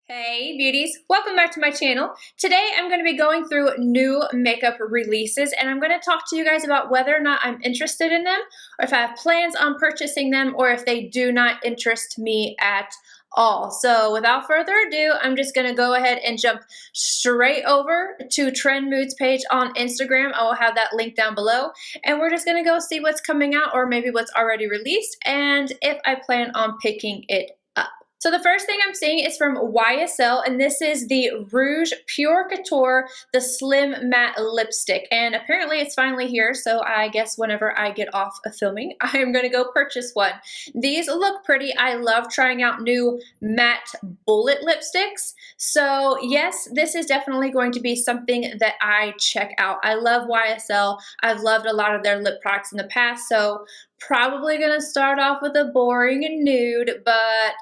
Hey beauties, welcome back to my channel. Today I'm going to be going through new makeup releases and I'm going to talk to you guys about whether or not I'm interested in them or if I have plans on purchasing them or if they do not interest me at all. So without further ado, I'm just going to go ahead and jump straight over to Trend Moods page on Instagram. I will have that link down below and we're just going to go see what's coming out or maybe what's already released and if I plan on picking it up. So the first thing I'm seeing is from YSL, and this is the Rouge Pure Couture, the Slim Matte Lipstick. And apparently it's finally here, so I guess whenever I get off of filming, I'm going to go purchase one. These look pretty. I love trying out new matte bullet lipsticks. So yes, this is definitely going to be something that I check out. I love YSL. I've loved a lot of their lip products in the past, so probably going to start off with a boring nude, but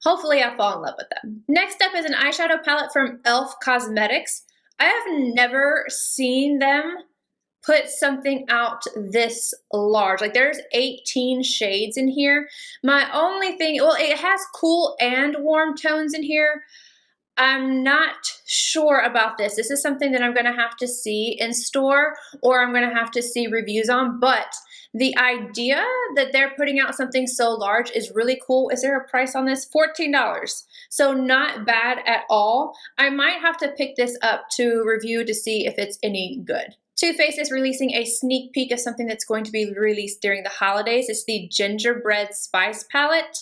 hopefully I fall in love with them. Next up is an eyeshadow palette from e.l.f. Cosmetics. I have never seen them put something out this large. Like there's 18 shades in here. My only thing, well, it has cool and warm tones in here. I'm not sure about this. This is something that I'm gonna have to see in store or I'm gonna have to see reviews on, but the idea that they're putting out something so large is really cool. Is there a price on this? $14. So not bad at all. I might have to pick this up to review to see if it's any good. Too Faced is releasing a sneak peek of something that's going to be released during the holidays. It's the Gingerbread Spice Palette.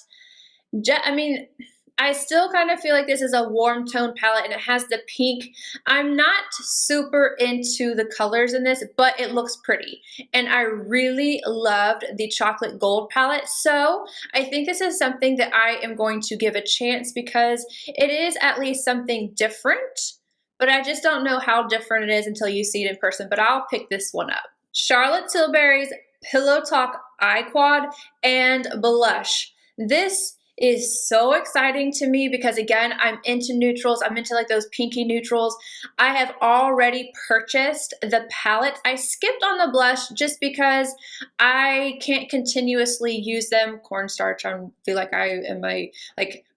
I still kind of feel like this is a warm tone palette and it has the pink. I'm not super into the colors in this, but it looks pretty. And I really loved the chocolate gold palette. So I think this is something that I am going to give a chance because it is at least something different, but I just don't know how different it is until you see it in person, but I'll pick this one up. Charlotte Tilbury's Pillow Talk Eye Quad and Blush. This is so exciting to me because again, I'm into neutrals. I'm into like those pinky neutrals. I have already purchased the palette. I skipped on the blush just because I can't continuously use them. Cornstarch, I feel like I am a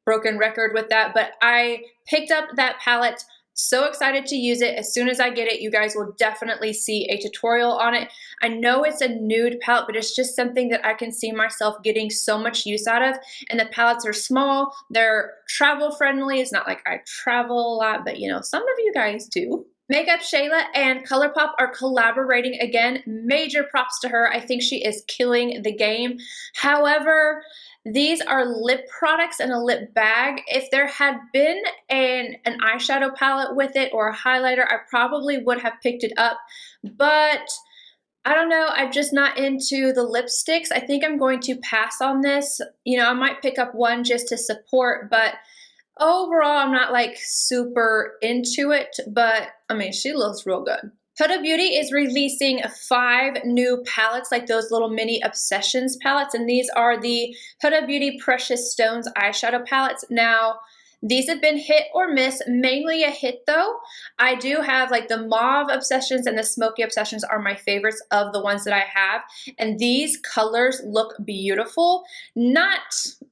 broken record with that, but I picked up that palette. So excited to use it. As soon as I get it, you guys will definitely see a tutorial on it. I know it's a nude palette, but it's just something that I can see myself getting so much use out of. And the palettes are small. They're travel friendly. It's not like I travel a lot, but you know, some of you guys do. Makeup Shayla and Colourpop are collaborating again. Major props to her. I think she is killing the game. However, these are lip products and a lip bag. If there had been an eyeshadow palette with it or a highlighter, I probably would have picked it up. But I don't know, I'm just not into the lipsticks. I think I'm going to pass on this. You know, I might pick up one just to support, but overall, I'm not like super into it. But I mean, she looks real good. Huda Beauty is releasing 5 new palettes, like those little mini Obsessions palettes, and these are the Huda Beauty Precious Stones eyeshadow palettes. Now, these have been hit or miss, mainly a hit though. I do have like the Mauve Obsessions and the Smoky Obsessions are my favorites of the ones that I have. And these colors look beautiful. Not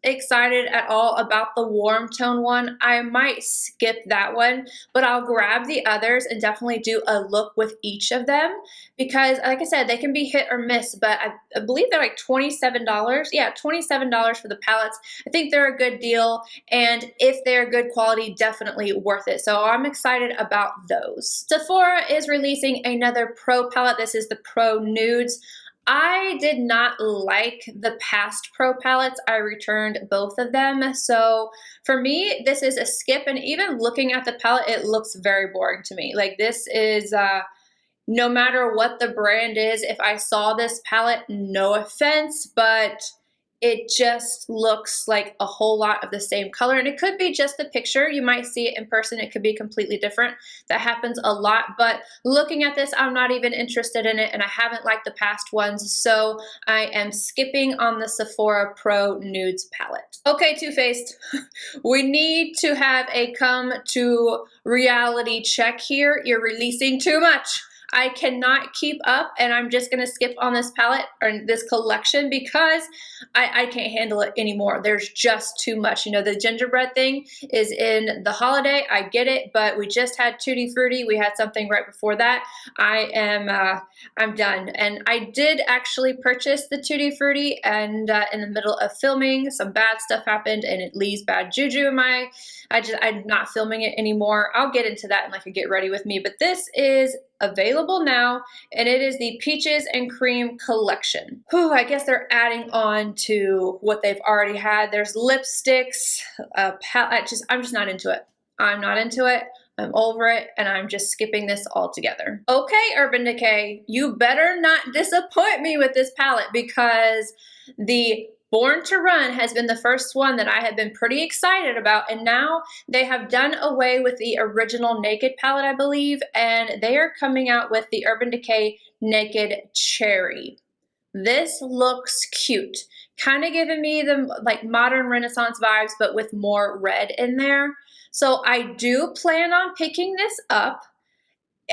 excited at all about the warm tone one. I might skip that one, but I'll grab the others and definitely do a look with each of them because like I said, they can be hit or miss, but I believe they're like $27. Yeah, $27 for the palettes. I think they're a good deal. And if they're good quality, definitely worth it. So I'm excited about those. Sephora is releasing another Pro palette. This is the Pro Nudes. I did not like the past Pro palettes. I returned both of them. So for me, this is a skip. And even looking at the palette, it looks very boring to me. Like this is, no matter what the brand is, if I saw this palette, no offense, but it just looks like a whole lot of the same color. And it could be just the picture. You might see it in person. It could be completely different. That happens a lot. But looking at this, I'm not even interested in it. And I haven't liked the past ones. So I am skipping on the Sephora Pro Nudes palette. Okay, Too Faced. We need to have a come to reality check here. You're releasing too much. I cannot keep up, and I'm just gonna skip on this palette or this collection because I can't handle it anymore. There's just too much. You know, the gingerbread thing is in the holiday. I get it, but we just had Tutti Frutti. We had something right before that. I'm done. And I did actually purchase the Tutti Frutti, and in the middle of filming, some bad stuff happened, and it leaves bad juju in my. I'm not filming it anymore. I'll get into that in like a get ready with me, but this is available now, and it is the Peaches and Cream collection. Whew, I guess they're adding on to what they've already had. There's lipsticks, palette. I'm just not into it. I'm not into it. I'm over it, and I'm just skipping this altogether. Okay, Urban Decay, you better not disappoint me with this palette, because the Born to Run has been the first one that I have been pretty excited about, and now they have done away with the original Naked palette, I believe, and they are coming out with the Urban Decay Naked Cherry. This looks cute. Kind of giving me the like modern Renaissance vibes, but with more red in there. So I do plan on picking this up.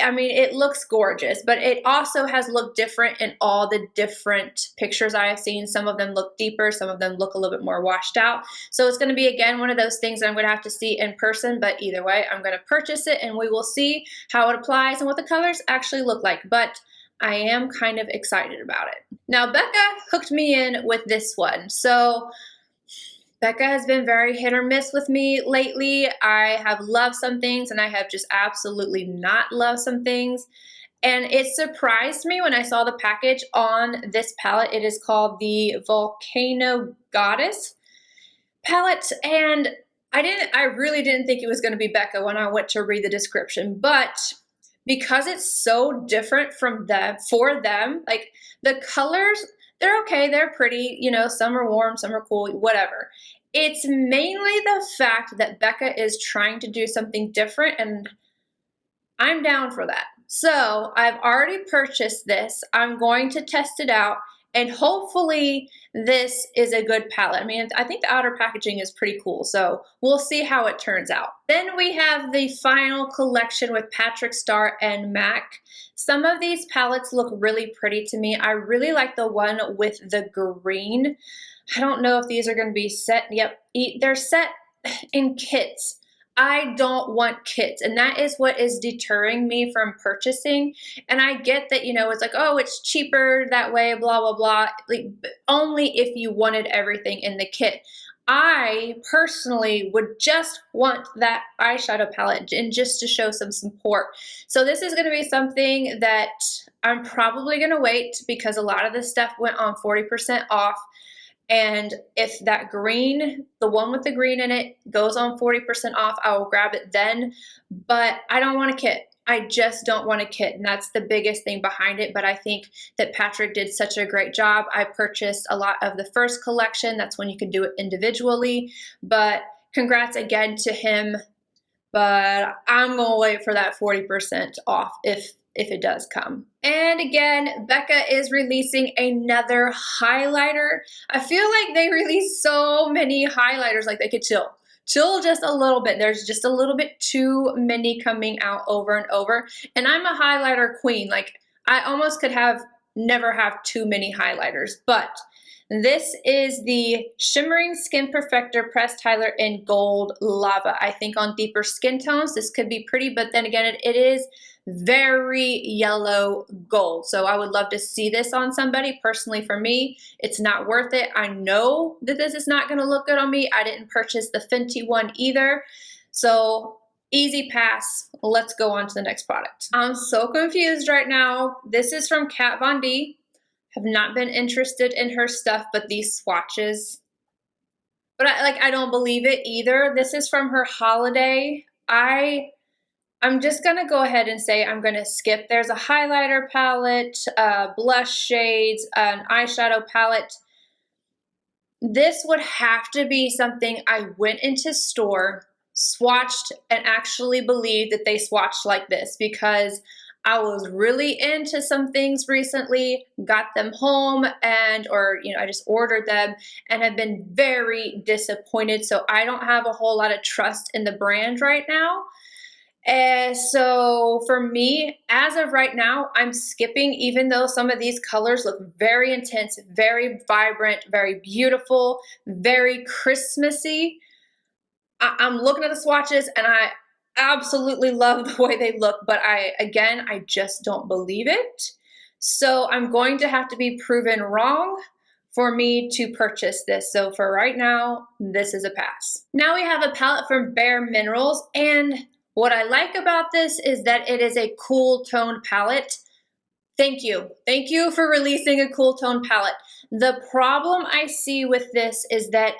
I mean, it looks gorgeous, but it also has looked different in all the different pictures I have seen. Some of them look deeper, some of them look a little bit more washed out. So it's going to be, again, one of those things that I'm going to have to see in person, but either way, I'm going to purchase it, and we will see how it applies and what the colors actually look like. But I am kind of excited about it. Now, Becca hooked me in with this one. So Becca has been very hit or miss with me lately. I have loved some things, and I have just absolutely not loved some things. And it surprised me when I saw the package on this palette. It is called the Volcano Goddess palette. And I really didn't think it was going to be Becca when I went to read the description. But because it's so different from them, for them, like the colors, they're okay, they're pretty, you know, some are warm, some are cool, whatever. It's mainly the fact that Becca is trying to do something different, and I'm down for that. So I've already purchased this. I'm going to test it out, and hopefully this is a good palette. I mean, I think the outer packaging is pretty cool, so we'll see how it turns out. Then we have the final collection with Patrick Starr and MAC. Some of these palettes look really pretty to me. I really like the one with the green. I don't know if these are going to be set. Yep, they're set in kits. I don't want kits, and that is what is deterring me from purchasing. And I get that, you know, it's like, oh, it's cheaper that way, blah, blah, blah. Like, only if you wanted everything in the kit. I personally would just want that eyeshadow palette, and just to show some support. So this is going to be something that I'm probably going to wait, because a lot of this stuff went on 40% off. And if that green, the one with the green in it, goes on 40% off, I will grab it then. But I don't want a kit. I just don't want a kit, and that's the biggest thing behind it. But I think that Patrick did such a great job. I purchased a lot of the first collection. That's when you could do it individually. But congrats again to him. But I'm going to wait for that 40% off if it does come. And again, Becca is releasing another highlighter. I feel like they release so many highlighters, like they could chill just a little bit. There's just a little bit too many coming out over and over. And I'm a highlighter queen. Like, I almost could never have too many highlighters. But this is the Shimmering Skin Perfector Pressed Highlighter in Gold Lava. I think on deeper skin tones, this could be pretty, but then again, it is very yellow gold. So I would love to see this on somebody. Personally, for me, it's not worth it. I know that this is not going to look good on me. I didn't purchase the Fenty one either. So easy pass. Let's go on to the next product. I'm so confused right now. This is from Kat Von D. Have not been interested in her stuff, but these swatches. But I don't believe it either. This is from her holiday. I'm just going to go ahead and say I'm going to skip. There's a highlighter palette, blush shades, an eyeshadow palette. This would have to be something I went into store, swatched, and actually believed that they swatched like this, because I was really into some things recently, got them home, I just ordered them and have been very disappointed. So I don't have a whole lot of trust in the brand right now. So for me, as of right now, I'm skipping, even though some of these colors look very intense, very vibrant, very beautiful, very Christmassy. I'm looking at the swatches and I absolutely love the way they look, but I just don't believe it. So I'm going to have to be proven wrong for me to purchase this. So for right now, this is a pass. Now we have a palette from Bare Minerals, and what I like about this is that it is a cool toned palette. Thank you. Thank you for releasing a cool tone palette. The problem I see with this is that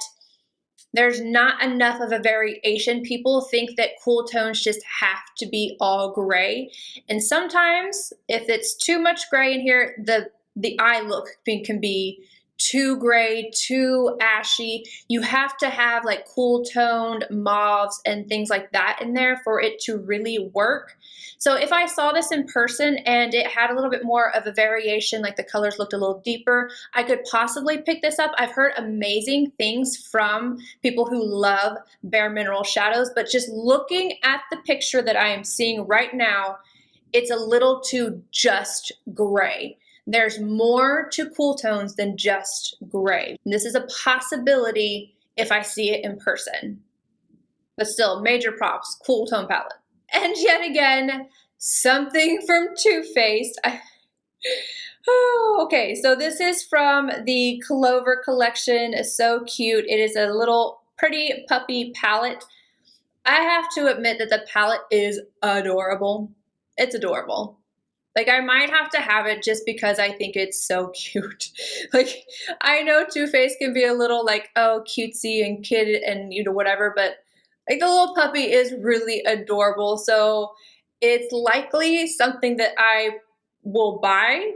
there's not enough of a variation. People think that cool tones just have to be all gray. And sometimes if it's too much gray in here, the eye look can be too gray, too ashy. You have to have like cool toned mauves and things like that in there for it to really work. So if I saw this in person and it had a little bit more of a variation, like the colors looked a little deeper, I could possibly pick this up. I've heard amazing things from people who love Bare Mineral shadows, but just looking at the picture that I am seeing right now, it's a little too just gray. There's more to cool tones than just gray. This is a possibility if I see it in person. But still, major props, cool tone palette. And yet again, something from Too Faced. Oh, okay, so this is from the Clover collection. It's so cute. It is a little pretty puppy palette. I have to admit that the palette is adorable. It's adorable. Like, I might have to have it just because I think it's so cute. Like, I know Too Faced can be a little like, oh, cutesy and kid and, you know, whatever, but like the little puppy is really adorable. So it's likely something that I will buy,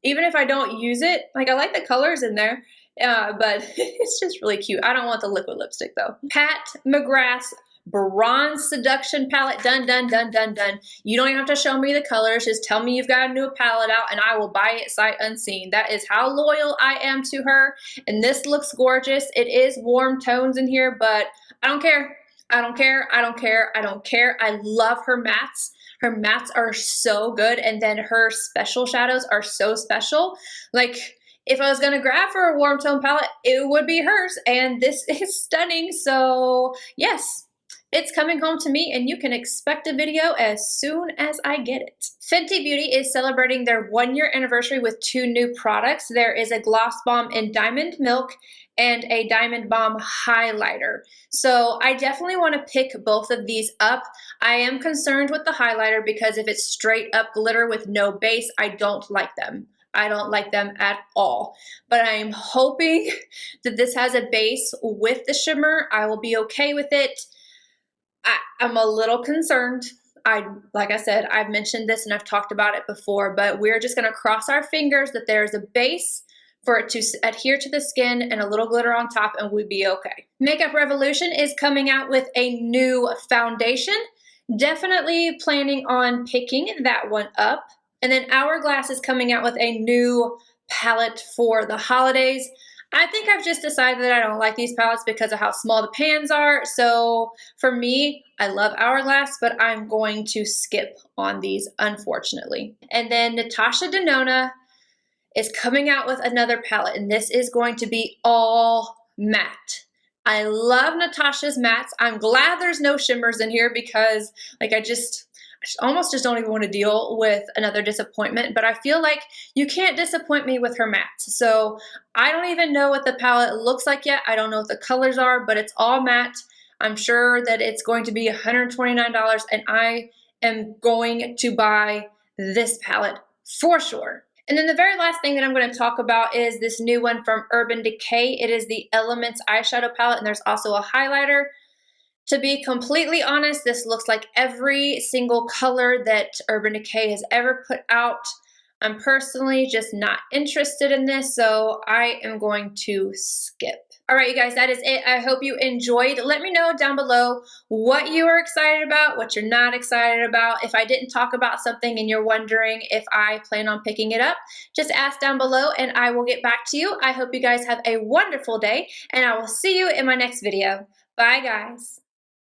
even if I don't use it. Like, I like the colors in there, but it's just really cute. I don't want the liquid lipstick though. Pat McGrath's Bronze Seduction palette. Done, done, done, done, done. You don't even have to show me the colors. Just tell me you've got a new palette out and I will buy it sight unseen. That is how loyal I am to her. And this looks gorgeous. It is warm tones in here, but I don't care. I don't care. I don't care. I don't care. I love her mattes. Her mattes are so good. And then her special shadows are so special. Like, if I was going to grab for a warm tone palette, it would be hers. And this is stunning. So yes. It's coming home to me and you can expect a video as soon as I get it. Fenty Beauty is celebrating their 1-year anniversary with 2 new products. There is a Gloss Bomb in Diamond Milk and a Diamond Bomb highlighter. So I definitely want to pick both of these up. I am concerned with the highlighter because if it's straight up glitter with no base, I don't like them. I don't like them at all. But I am hoping that this has a base with the shimmer. I will be okay with it. I'm a little concerned. Like I said, I've mentioned this and I've talked about it before, but we're just gonna cross our fingers that there's a base for it to adhere to the skin and a little glitter on top and we'd be okay. Makeup Revolution is coming out with a new foundation. Definitely planning on picking that one up. And then Hourglass is coming out with a new palette for the holidays. I think I've just decided that I don't like these palettes because of how small the pans are. So for me, I love Hourglass, but I'm going to skip on these, unfortunately. And then Natasha Denona is coming out with another palette, and this is going to be all matte. I love Natasha's mattes. I'm glad there's no shimmers in here because like I almost just don't even want to deal with another disappointment, but I feel like you can't disappoint me with her mattes. So I don't even know what the palette looks like yet. I don't know what the colors are, but it's all matte. I'm sure that it's going to be $129 and I am going to buy this palette for sure. And then the very last thing that I'm going to talk about is this new one from Urban Decay. It is the Elements eyeshadow palette, and there's also a highlighter. To be completely honest, this looks like every single color that Urban Decay has ever put out. I'm personally just not interested in this, so I am going to skip. All right, you guys, that is it. I hope you enjoyed. Let me know down below what you are excited about, what you're not excited about. If I didn't talk about something and you're wondering if I plan on picking it up, just ask down below and I will get back to you. I hope you guys have a wonderful day, and I will see you in my next video. Bye, guys.